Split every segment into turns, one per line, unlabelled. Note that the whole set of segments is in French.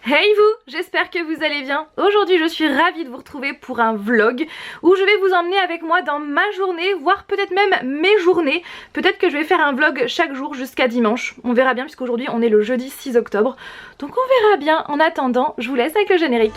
Hey vous, j'espère que vous allez bien. Aujourd'hui je suis ravie de vous retrouver pour un vlog où je vais vous emmener avec moi dans ma journée, voire peut-être même mes journées. Peut-être que je vais faire un vlog chaque jour jusqu'à dimanche. On verra bien puisqu'aujourd'hui on est le jeudi 6 octobre. Donc on verra bien. En attendant, je vous laisse avec le générique.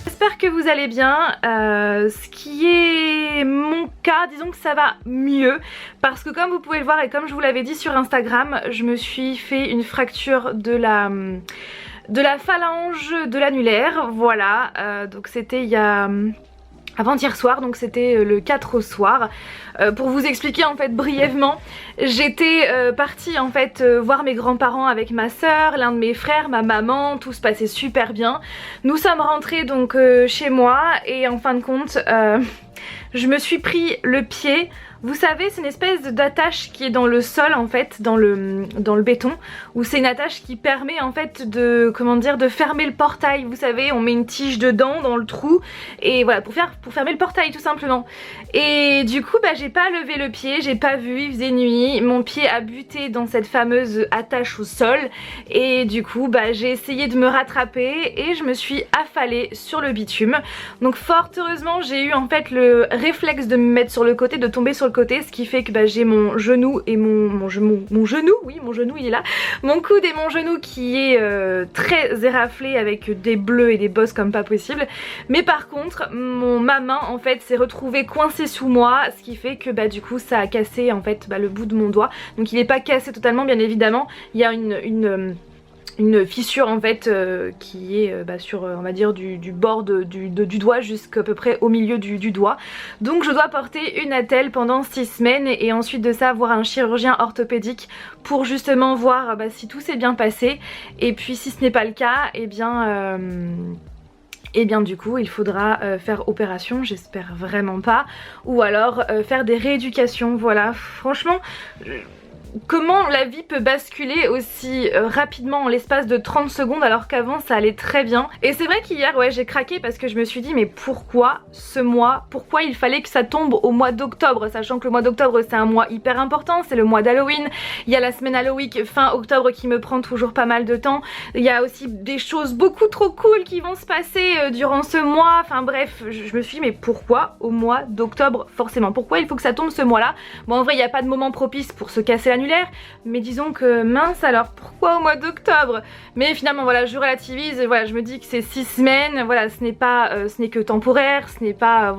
J'espère que vous allez bien, ce qui est mon cas, disons que ça va mieux parce que comme vous pouvez le voir et comme je vous l'avais dit sur Instagram, je me suis fait une fracture de la phalange de l'annulaire, voilà, donc c'était il y a... avant-hier soir, donc c'était le 4 au soir. Pour vous expliquer en fait brièvement, j'étais partie en fait voir mes grands-parents avec ma soeur, l'un de mes frères, ma maman, tout se passait super bien. Nous sommes rentrés donc chez moi et en fin de compte je me suis pris le pied. Vous savez, c'est une espèce d'attache qui est dans le sol en fait, dans le béton, où c'est une attache qui permet en fait de, comment dire, de fermer le portail. Vous savez, on met une tige dedans dans le trou et voilà, pour fermer le portail tout simplement. Et du coup, bah j'ai pas levé le pied, j'ai pas vu, il faisait nuit, mon pied a buté dans cette fameuse attache au sol et du coup, bah j'ai essayé de me rattraper et je me suis affalée sur le bitume. Donc fort heureusement, j'ai eu en fait le réflexe de me mettre sur le côté, de tomber sur le côté, ce qui fait que bah, j'ai mon genou et mon genou, oui mon genou il est là, mon coude et mon genou qui est très éraflé avec des bleus et des bosses comme pas possible, mais par contre ma main en fait s'est retrouvée coincée sous moi, ce qui fait que bah du coup ça a cassé en fait le bout de mon doigt. Donc il n'est pas cassé totalement bien évidemment, il y a une fissure en fait qui est sur on va dire du bord du doigt jusqu'à peu près au milieu du doigt. Donc je dois porter une attelle pendant 6 semaines et ensuite de ça voir un chirurgien orthopédique pour justement voir si tout s'est bien passé, et puis si ce n'est pas le cas et bien du coup il faudra faire opération, j'espère vraiment pas, ou alors faire des rééducations. Voilà, franchement comment la vie peut basculer aussi rapidement en l'espace de 30 secondes alors qu'avant ça allait très bien. Et c'est vrai qu'hier ouais j'ai craqué parce que je me suis dit mais pourquoi ce mois, pourquoi il fallait que ça tombe au mois d'octobre, sachant que le mois d'octobre c'est un mois hyper important, c'est le mois d'Halloween, il y a la semaine Halloween fin octobre qui me prend toujours pas mal de temps, il y a aussi des choses beaucoup trop cool qui vont se passer durant ce mois, enfin bref je me suis dit mais pourquoi au mois d'octobre forcément, pourquoi il faut que ça tombe ce mois là. Bon en vrai il n'y a pas de moment propice pour se casser la mais disons que mince alors pourquoi au mois d'octobre. Mais finalement voilà je relativise, voilà je me dis que c'est 6 semaines, voilà ce n'est que temporaire, ce n'est pas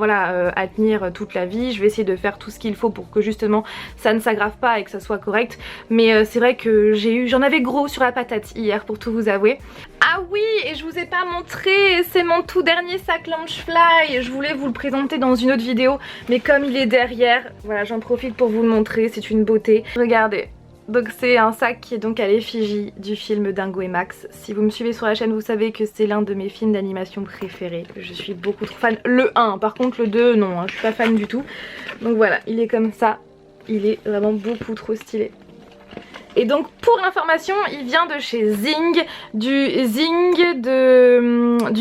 à tenir toute la vie. Je vais essayer de faire tout ce qu'il faut pour que justement ça ne s'aggrave pas et que ça soit correct. Mais c'est vrai que j'en avais gros sur la patate hier pour tout vous avouer. Ah oui, et je vous ai pas montré, c'est mon tout dernier sac Loungefly. Je voulais vous le présenter dans une autre vidéo, mais comme il est derrière, voilà j'en profite pour vous le montrer, c'est une beauté. Regardez, donc c'est un sac qui est donc à l'effigie du film Dingo et Max. Si vous me suivez sur la chaîne, vous savez que c'est l'un de mes films d'animation préférés. Je suis beaucoup trop fan. Le 1, par contre le 2 non, je suis pas fan du tout. Donc voilà, il est comme ça, il est vraiment beaucoup trop stylé. Et donc pour information il vient de chez Zing, du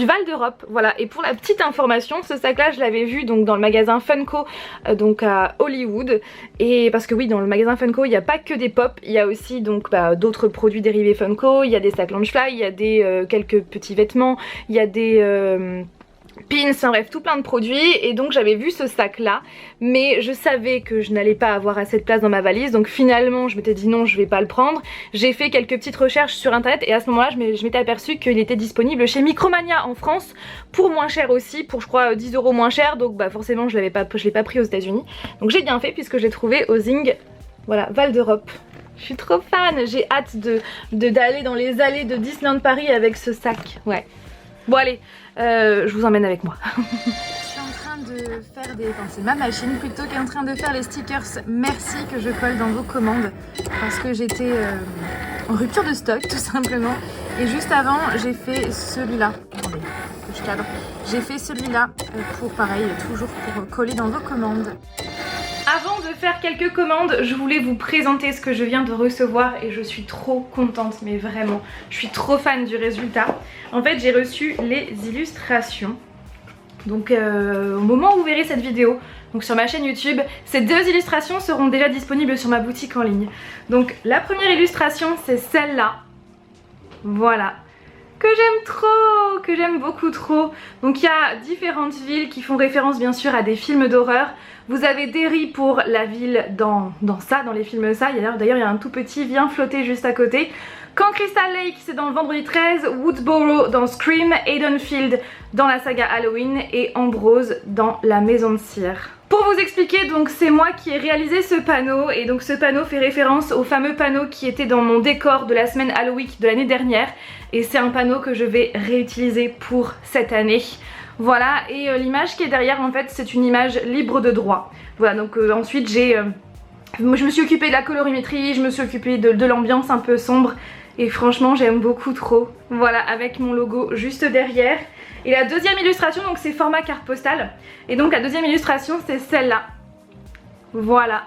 Val d'Europe, voilà. Et pour la petite information, ce sac là je l'avais vu donc dans le magasin Funko, donc à Hollywood. Et parce que oui, dans le magasin Funko il n'y a pas que des pop, il y a aussi donc d'autres produits dérivés Funko, il y a des sacs Loungefly, il y a des quelques petits vêtements, il y a des pins, enfin bref tout plein de produits. Et donc j'avais vu ce sac là, mais je savais que je n'allais pas avoir assez de place dans ma valise, donc finalement je m'étais dit non je vais pas le prendre. J'ai fait quelques petites recherches sur internet et à ce moment là je m'étais aperçue qu'il était disponible chez Micromania en France pour moins cher aussi, pour je crois 10 € moins cher. Donc forcément je l'ai pas pris aux États-Unis, donc j'ai bien fait puisque je l'ai trouvé au Zing, voilà, Val d'Europe. Je suis trop fan, j'ai hâte d'aller dans les allées de Disneyland Paris avec ce sac, ouais. Bon allez, je vous emmène avec moi. Je suis en train de faire c'est ma machine plutôt qui est en train de faire les stickers merci que je colle dans vos commandes parce que j'étais en rupture de stock tout simplement. Et juste avant j'ai fait celui-là, attendez que je cadre, j'ai fait celui-là pour pareil toujours pour coller dans vos commandes. Avant de de faire quelques commandes, je voulais vous présenter ce que je viens de recevoir et je suis trop contente, mais vraiment, je suis trop fan du résultat. En fait, j'ai reçu les illustrations. Donc au moment où vous verrez cette vidéo, donc sur ma chaîne YouTube, ces 2 illustrations seront déjà disponibles sur ma boutique en ligne. Donc la première illustration, c'est celle-là. Voilà. Que j'aime trop, que j'aime beaucoup trop. Donc il y a différentes villes qui font référence bien sûr à des films d'horreur. Vous avez Derry pour la ville dans les films ça. D'ailleurs il y a un tout petit vient flotter juste à côté. Camp Crystal Lake c'est dans le Vendredi 13, Woodsboro dans Scream, Haddonfield dans la saga Halloween et Ambrose dans La Maison de Cire. Pour vous expliquer, donc c'est moi qui ai réalisé ce panneau et donc ce panneau fait référence au fameux panneau qui était dans mon décor de la semaine Halloween de l'année dernière et c'est un panneau que je vais réutiliser pour cette année. Voilà, et l'image qui est derrière en fait c'est une image libre de droit. Voilà, donc ensuite je me suis occupée de la colorimétrie, je me suis occupée de l'ambiance un peu sombre et franchement j'aime beaucoup trop. Voilà, avec mon logo juste derrière. Et la deuxième illustration donc c'est format carte postale et donc la deuxième illustration c'est celle-là. Voilà,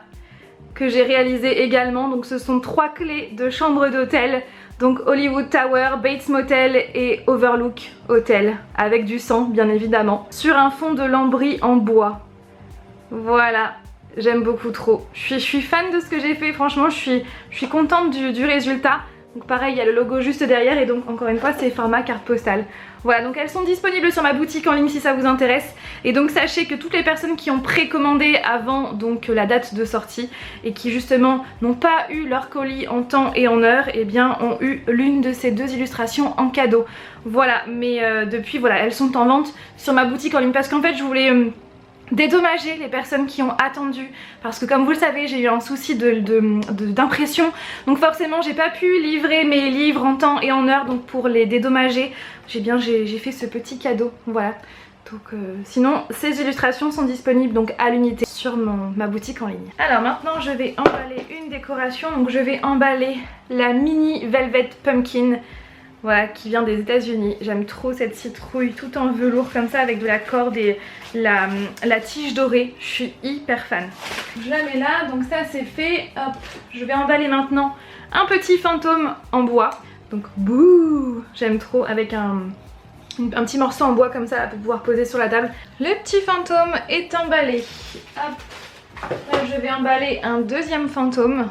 que j'ai réalisé également. Donc ce sont 3 clés de chambre d'hôtel. Donc Hollywood Tower, Bates Motel et Overlook Hotel avec du sang bien évidemment sur un fond de lambris en bois. Voilà, j'aime beaucoup trop. Je suis fan de ce que j'ai fait, franchement je suis contente du résultat. Donc pareil, il y a le logo juste derrière et donc encore une fois c'est format carte postale. Voilà, donc elles sont disponibles sur ma boutique en ligne si ça vous intéresse. Et donc sachez que toutes les personnes qui ont précommandé avant donc la date de sortie et qui justement n'ont pas eu leur colis en temps et en heure, eh bien ont eu l'une de ces 2 illustrations en cadeau. Voilà, mais depuis voilà, elles sont en vente sur ma boutique en ligne parce qu'en fait je voulais dédommager les personnes qui ont attendu parce que comme vous le savez j'ai eu un souci d'impression donc forcément j'ai pas pu livrer mes livres en temps et en heure donc pour les dédommager j'ai fait ce petit cadeau. Voilà, donc sinon ces illustrations sont disponibles donc à l'unité sur ma boutique en ligne. Alors maintenant je vais emballer une décoration, donc je vais emballer la mini Velvet Pumpkin. Voilà, qui vient des États-Unis. J'aime trop cette citrouille tout en velours comme ça avec de la corde et la tige dorée. Je suis hyper fan. Je la mets là, donc ça c'est fait. Hop, je vais emballer maintenant un petit fantôme en bois. Donc bouh, j'aime trop avec un petit morceau en bois comme ça pour pouvoir poser sur la table. Le petit fantôme est emballé. Hop, là je vais emballer un deuxième fantôme.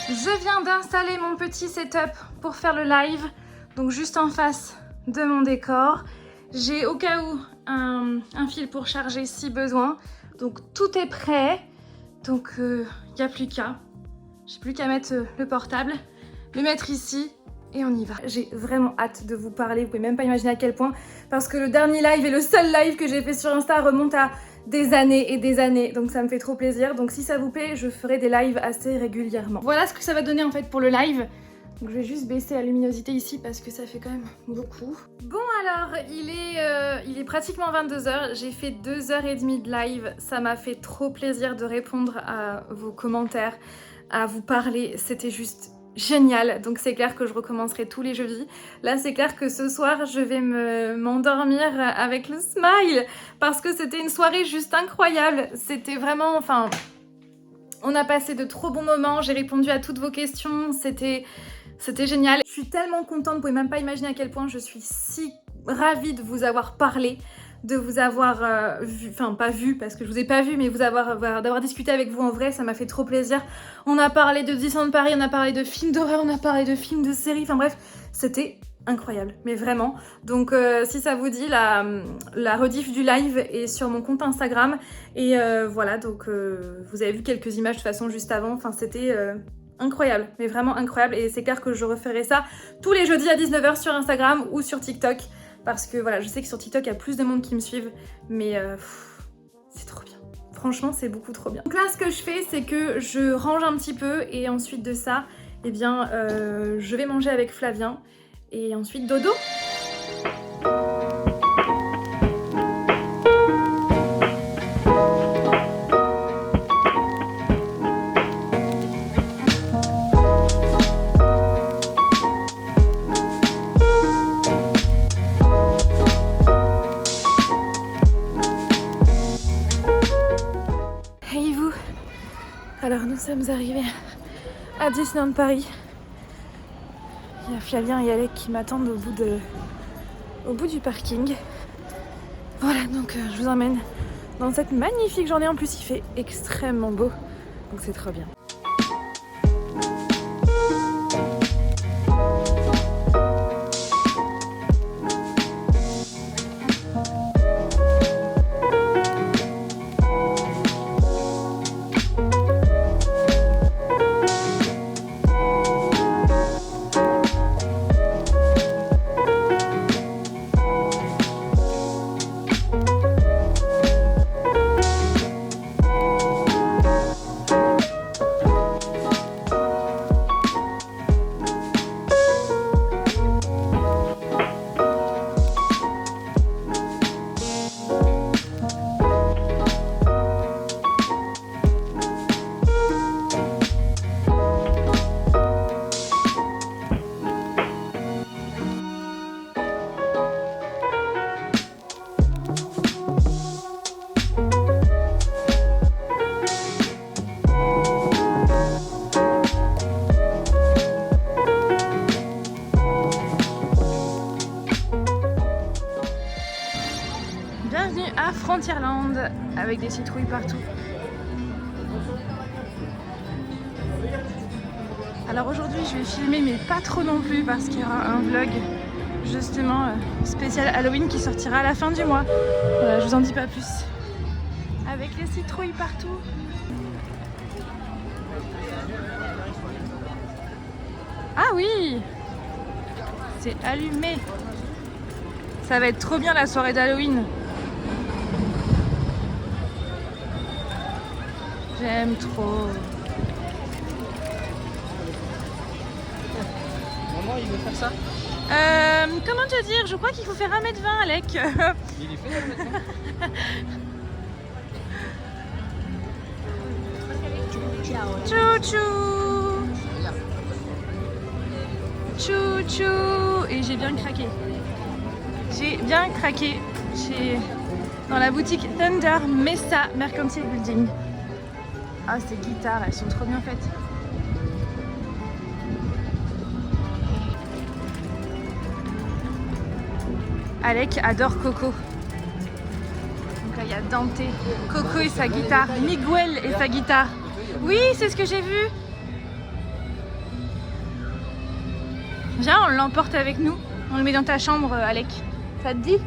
Je viens d'installer mon petit setup pour faire le live, donc juste en face de mon décor. J'ai au cas où un fil pour charger si besoin, donc tout est prêt. Donc il n'y a plus qu'à. J'ai plus qu'à mettre le portable, le mettre ici et on y va. J'ai vraiment hâte de vous parler, vous pouvez même pas imaginer à quel point, parce que le dernier live et le seul live que j'ai fait sur Insta remonte à des années et des années, donc ça me fait trop plaisir. Donc si ça vous plaît, je ferai des lives assez régulièrement. Voilà ce que ça va donner en fait pour le live. Donc je vais juste baisser la luminosité ici parce que ça fait quand même beaucoup. Bon alors, il est pratiquement 22h, j'ai fait 2h30 de live. Ça m'a fait trop plaisir de répondre à vos commentaires, à vous parler, c'était juste génial. Donc c'est clair que je recommencerai tous les jeudis. Là c'est clair que ce soir je vais m'endormir avec le smile parce que c'était une soirée juste incroyable. C'était vraiment, enfin, on a passé de trop bons moments, j'ai répondu à toutes vos questions, c'était génial. Je suis tellement contente, vous pouvez même pas imaginer à quel point je suis si ravie de vous avoir parlé, de vous avoir vu, enfin pas vu parce que je vous ai pas vu, mais d'avoir discuté avec vous en vrai, ça m'a fait trop plaisir. On a parlé de Disneyland Paris, on a parlé de films d'horreur, on a parlé de films de séries, enfin bref, c'était incroyable, mais vraiment. Donc si ça vous dit, la rediff du live est sur mon compte Instagram et voilà, donc vous avez vu quelques images de toute façon juste avant, enfin c'était incroyable, mais vraiment incroyable et c'est clair que je referai ça tous les jeudis à 19h sur Instagram ou sur TikTok. Parce que voilà, je sais que sur TikTok, il y a plus de monde qui me suivent, mais c'est trop bien. Franchement, c'est beaucoup trop bien. Donc là, ce que je fais, c'est que je range un petit peu et ensuite de ça, eh bien, je vais manger avec Flavien et ensuite dodo. Alors nous sommes arrivés à Disneyland Paris. Il y a Flavien et Alec qui m'attendent au bout du parking. Voilà, donc je vous emmène dans cette magnifique journée. En plus il fait extrêmement beau, donc c'est trop bien. Bienvenue à Frontierland avec des citrouilles partout. Alors aujourd'hui je vais filmer mais pas trop non plus parce qu'il y aura un vlog justement spécial Halloween qui sortira à la fin du mois. Voilà, je vous en dis pas plus. Avec les citrouilles partout. Ah oui! C'est allumé. Ça va être trop bien la soirée d'Halloween. J'aime trop.
Maman, il veut faire ça?
Comment te dire? Je crois qu'il faut faire 1m20, Alec.
Il est fait 1m20.
Chou-chou. Chou-chou. Et j'ai bien craqué. J'ai bien craqué dans la boutique Thunder Mesa Mercantile Building. Ah, ces guitares, elles sont trop bien faites. Alec adore Coco. Donc là, il y a Dante, Coco et sa guitare, Miguel et sa guitare. Oui, c'est ce que j'ai vu. Viens, on l'emporte avec nous. On le met dans ta chambre, Alec. Ça te dit?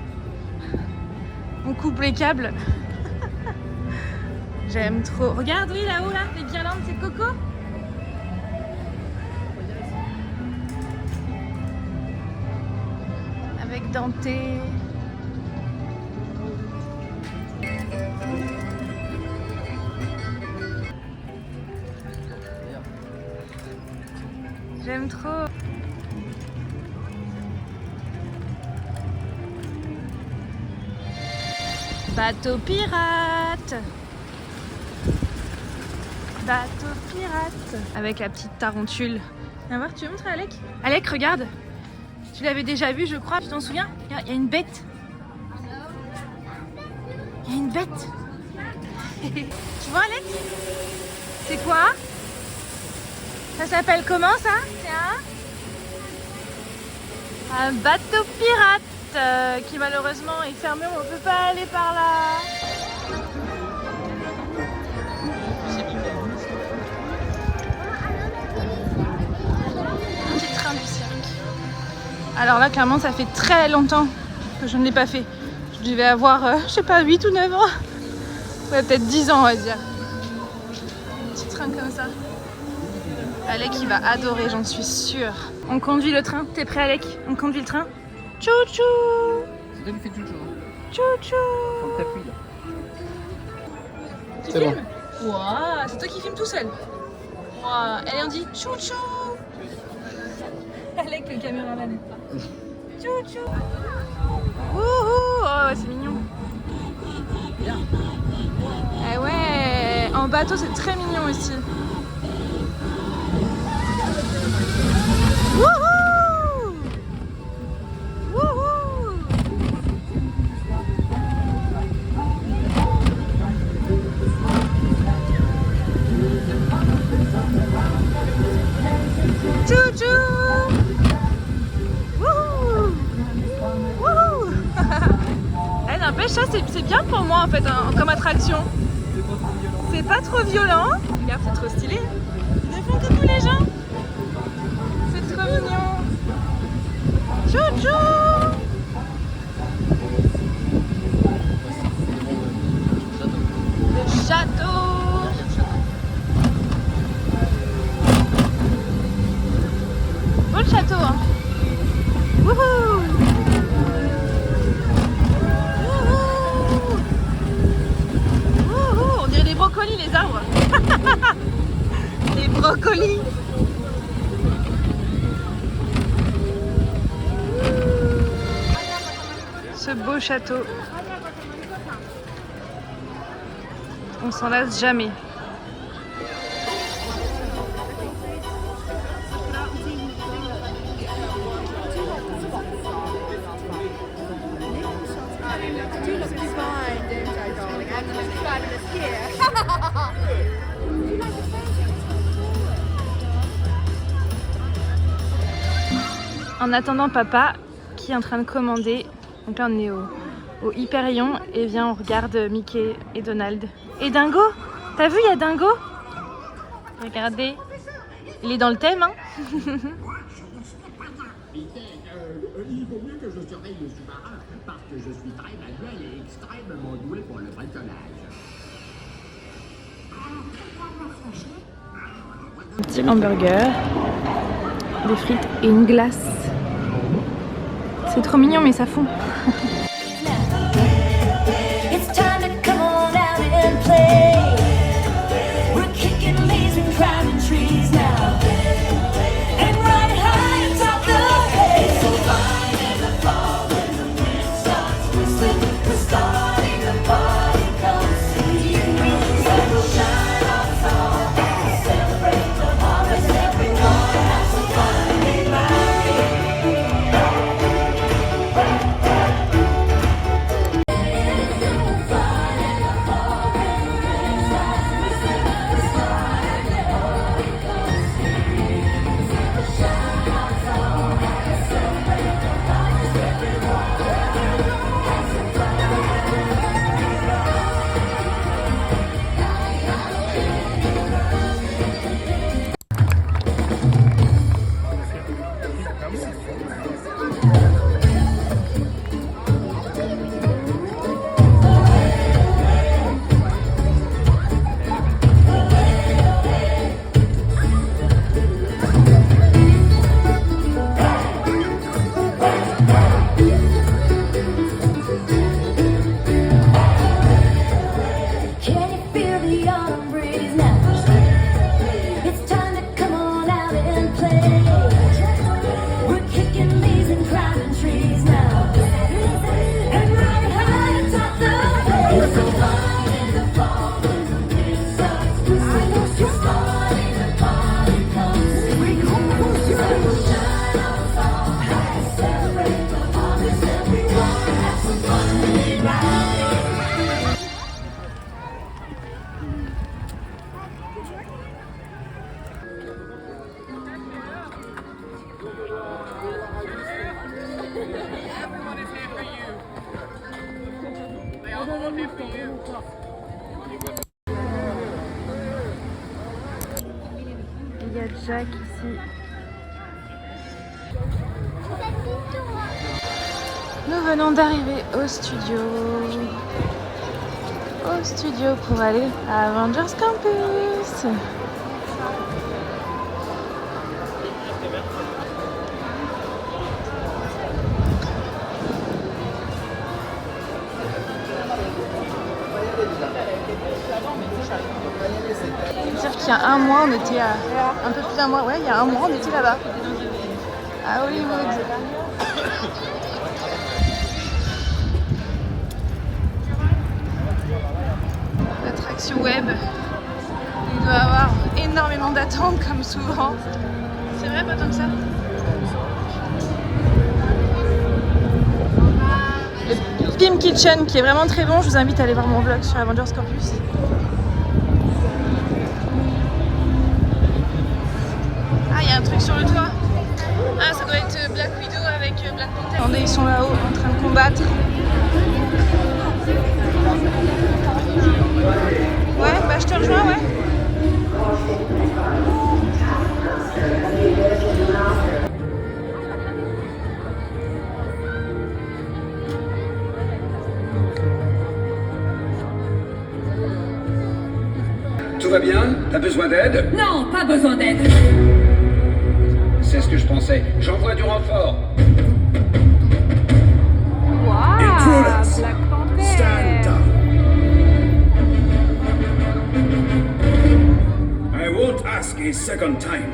On coupe les câbles. J'aime trop. Regarde, oui, là-haut, là, les guirlandes, c'est Coco. Avec Dante. J'aime trop. Bateau pirate. Bateau pirate. Avec la petite tarentule. Viens voir, tu veux montrer Alec? Alec, regarde. Tu l'avais déjà vu, je crois. Tu t'en souviens? Il y a une bête. Il y a une bête. Tu vois, Alec? C'est quoi? Ça s'appelle comment, ça? C'est un bateau pirate qui malheureusement est fermé. On ne peut pas aller par là. Un petit train du cirque. Alors là, clairement, ça fait très longtemps que je ne l'ai pas fait. Je devais avoir, je sais pas, 8 ou 9 ans. Ouais, peut-être 10 ans, on va dire. Un petit train comme ça. Alec, il va adorer, j'en suis sûre. On conduit le train. T'es prêt, Alec? On conduit le train? Tchou-tchou!
C'est toi qui fais tchou-tchou.
Tchou-tchou!
Faut que t'appuies là.
Tu
C'est
filmes?
bon.
Waouh, c'est toi qui filmes tout seul. Waouh, allez, on dit tchou-tchou! Alec, le caméraman. Tchou-tchou! Wouhou! Oh, c'est mignon.
Bien.
Eh ouais, en bateau, c'est très mignon aussi. Wouhou! Wouhou! moi en fait comme attraction. C'est pas trop violent. Regarde, c'est trop stylé. Ils font coucou les gens. C'est trop mignon. Chouchou. Le château. Beau le château hein. Wouhou. Wouhou. On dirait des brocolis les arbres. Des brocolis. Ce beau château. On s'en lasse jamais. En attendant papa qui est en train de commander, donc là on est au Hyperion et viens on regarde Mickey et Donald. Et Dingo, t'as vu il y a Dingo? Regardez, il est dans le thème hein.
Il vaut mieux que je surveille le sous-marin parce que je suis très manuel et extrêmement doué pour le bricolage.
Un petit hamburger, des frites et une glace. C'est trop mignon mais ça fond. Il y a Jack ici. Nous venons d'arriver au studio. Pour aller à Avengers Campus. C'est-à-dire qu'il y a un mois, on était à un peu plus d'un mois, ouais, il y a un mois, on était là-bas, à Hollywood. L'attraction web, il doit y avoir énormément d'attentes comme souvent. C'est vrai, pas tant que ça. Le Pim Kitchen qui est vraiment très bon, je vous invite à aller voir mon vlog sur Avengers Campus. Ah, il y a un truc sur le toit. Ah, ça doit être Black Widow avec Black Panther. Attendez, ils sont là-haut en train de combattre. Ouais, bah je te rejoins, ouais.
Tout va bien? T'as besoin d'aide?
Non, pas besoin d'aide.
C'est ce que je pensais. J'envoie du renfort.
Waouh,
Intruders,
Black Panther.
stand down. I won't ask a second time.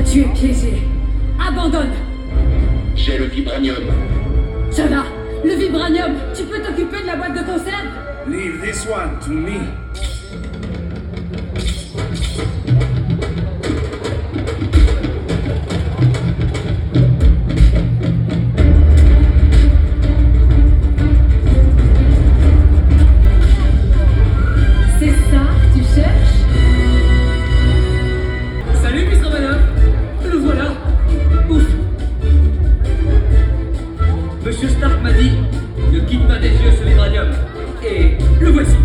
Tu es piégé. Abandonne.
J'ai le vibranium.
Ça va. Le vibranium, tu peux t'occuper de la boîte de conserve?
Leave this one to me.
C'est ça que tu cherches? Salut, Miss Romanoff. Le voilà. Ouf. Monsieur Stark m'a dit, ne quitte pas des yeux ce vibranium. Et le voici.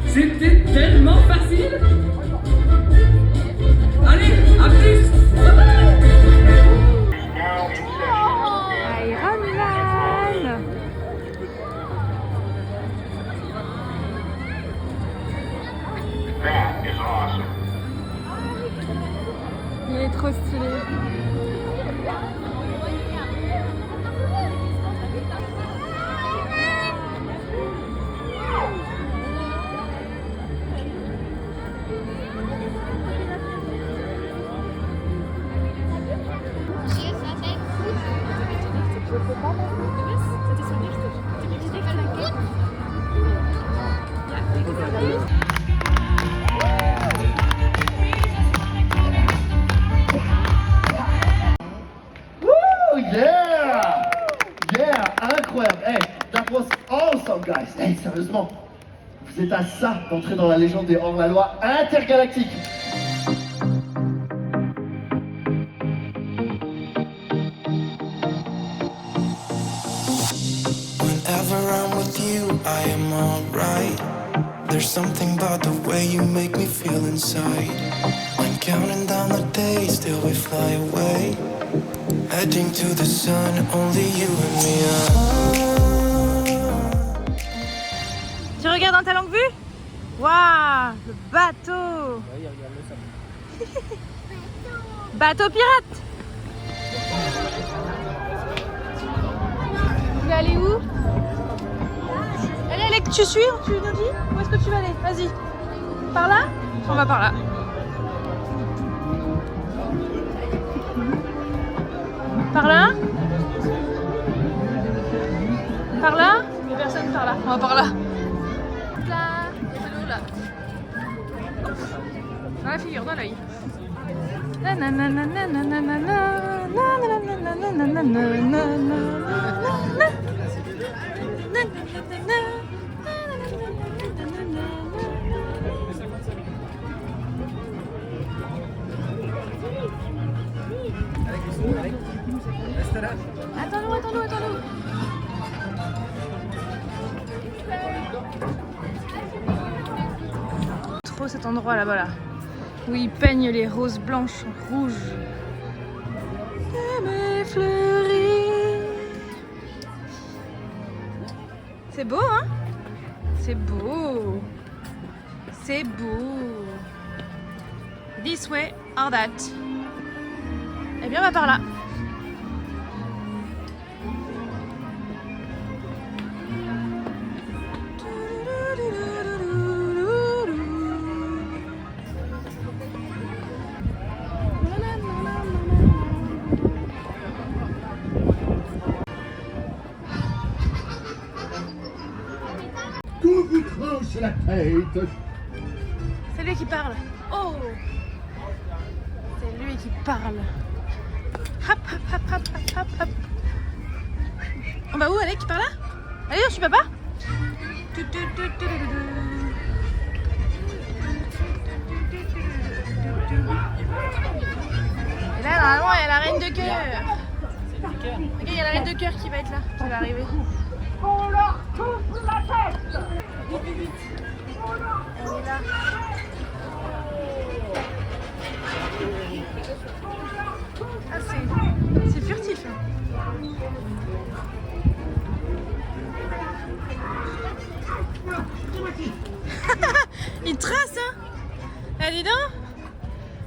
C'était tellement facile. Allez, à plus.
Iron Man.
That is awesome.
Il est trop stylé.
Oh yeah! Yeah! Incroyable! Hey, that was awesome, guys! Hey, sérieusement, vous êtes à ça d'entrer dans la légende des hors-la-loi intergalactiques!
Whenever I'm with you, I am alright. There's something about the way you make me feel inside. I'm counting down the days till we fly away. Heading to the sun, only you and me.
Tu regardes dans ta longue vue? Waouh, le bateau. Bateau pirate. Tu vas aller où? Allez, tu suis, tu nous dis? Où est-ce que tu vas aller? Vas-y. Par là? On va par là. Par là? Par là? Il n'y a personne par là. On va par là. Là, il y a de l'eau là. Dans la figure, dans l'œil. Attends-nous, attends-nous, attends-nous. Trop cet endroit là-bas là, où ils peignent les roses blanches en rouge. Mes fleuris. C'est beau, hein? C'est beau. C'est beau. This way or that. Eh bien, on va par là.
Tout vous tranche la tête.
C'est lui qui parle. Oh! C'est lui qui parle. Hop, hop, hop, hop, hop, hop, hop. On va où, Alec? Par là? Allez, je suis papa? Et là, normalement, il y a la reine de cœur. Ok, il y a la reine de cœur qui va être là, qui va arriver.
On leur coupe la tête.
Elle est là. Ah, c'est furtif. Il trace, hein. Ah, dis donc.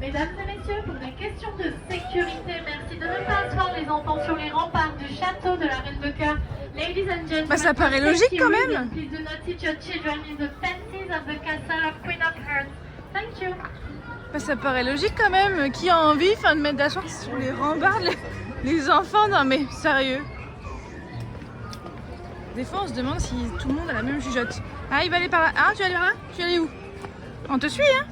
Mesdames et messieurs, pour des questions de sécurité, merci de ne pas asseoir les enfants sur les remparts du château de la Reine de Cœur. Ladies and gentlemen,
Bah, ça paraît logique quand même.
please do not teach your children in the fences of the castle of Queen of Hearts. Thank you.
Bah, ça paraît logique quand même. Qui a envie de mettre d'asseoir sur les rambardes les enfants? Non mais sérieux. Des fois on se demande si tout le monde a la même jugeote. Ah, il va aller par là. Ah, tu vas aller par là? Tu vas aller où? On te suit, hein?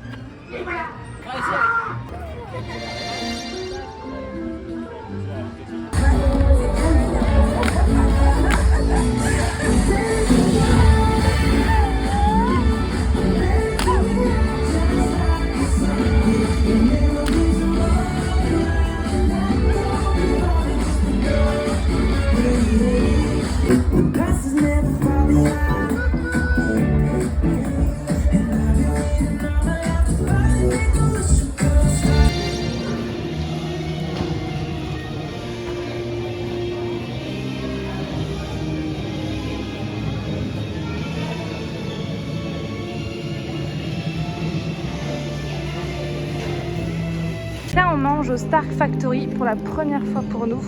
Là on mange au Stark Factory pour la première fois pour nous.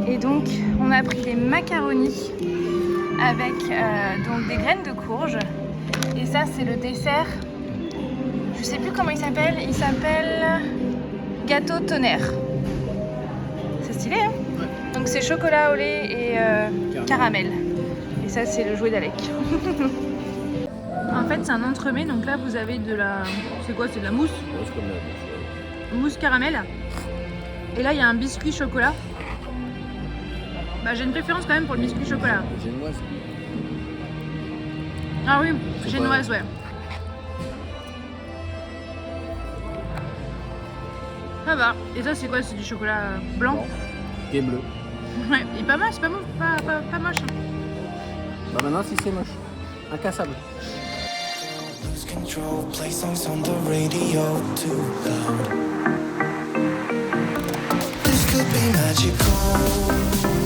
Et donc on a pris des macaronis avec donc des graines de courge. Et ça c'est le dessert. Je sais plus comment il s'appelle gâteau tonnerre. C'est stylé, hein? Donc c'est chocolat au lait et caramel. Et ça c'est le jouet d'Alec. En fait c'est un entremets, donc là vous avez de la... C'est quoi? C'est de la mousse? Mousse caramel. Et là il y a un biscuit chocolat. Bah j'ai une préférence quand même pour le biscuit chocolat.
Génoise.
Ah oui, génoise, ouais. Ça va. Et ça c'est quoi? C'est du chocolat blanc?
Et bleu.
Ouais, il est pas mal, c'est pas, pas moche.
Bah maintenant si c'est moche. Incassable.
Lose control, play songs on the radio too loud. This could be magical.